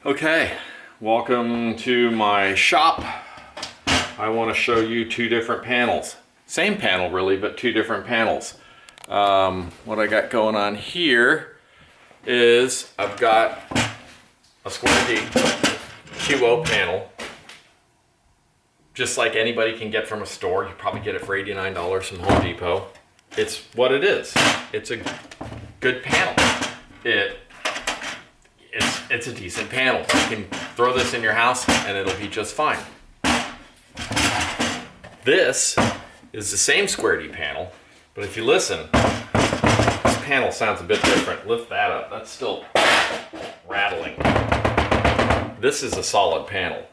Okay, welcome to my shop. I want to show you two different panels. Same panel really, but two different panels. What I got going on here is I've got a square D QO panel, just like anybody can get from a store. You probably get it for $89 from Home Depot. It's what it is. It's a good panel. It's a decent panel. You can throw this in your house and it'll be just fine. This is the same square D panel, but if you listen, this panel sounds a bit different. Lift that up. That's still rattling. This is a solid panel,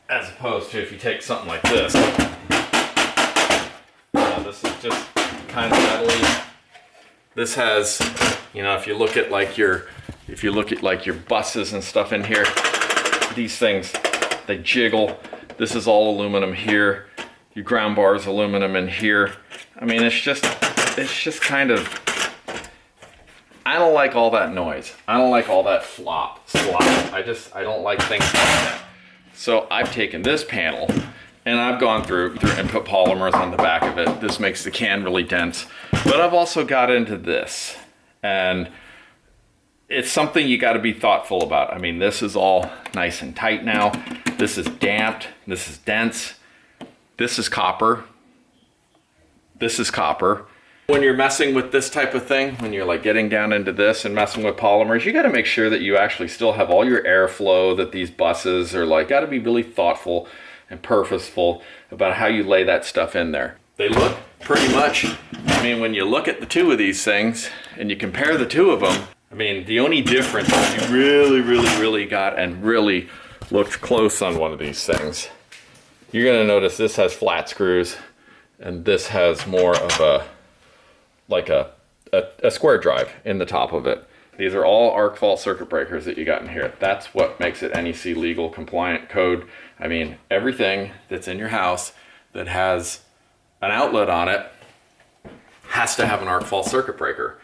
as opposed to if you take something like this. This is just kind of rattly. This has, you know, if you look at like your buses and stuff in here, these things, they jiggle. This is all aluminum here. Your ground bar is aluminum in here. I mean, it's just kind of, I don't like all that noise. I don't like all that slop. I don't like things like that. So I've taken this panel and I've gone through and put polymers on the back of it. This makes the can really dense. But I've also got into this, and it's something you got to be thoughtful about. I mean, this is all nice and tight now. This is damped. This is dense. This is copper. This is copper. When you're messing with this type of thing, when you're like getting down into this and messing with polymers, you got to make sure that you actually still have all your airflow, that these buses are like, got to be really thoughtful and purposeful about how you lay that stuff in there. They look pretty much, I mean, when you look at the two of these things and you compare the two of them, I mean, the only difference is you really got and really looked close on one of these things. You're gonna notice this has flat screws and this has more of a, like a square drive in the top of it. These are all arc fault circuit breakers that you got in here. That's what makes it NEC legal compliant code. I mean, everything that's in your house that has an outlet on it has to have an arc fault circuit breaker.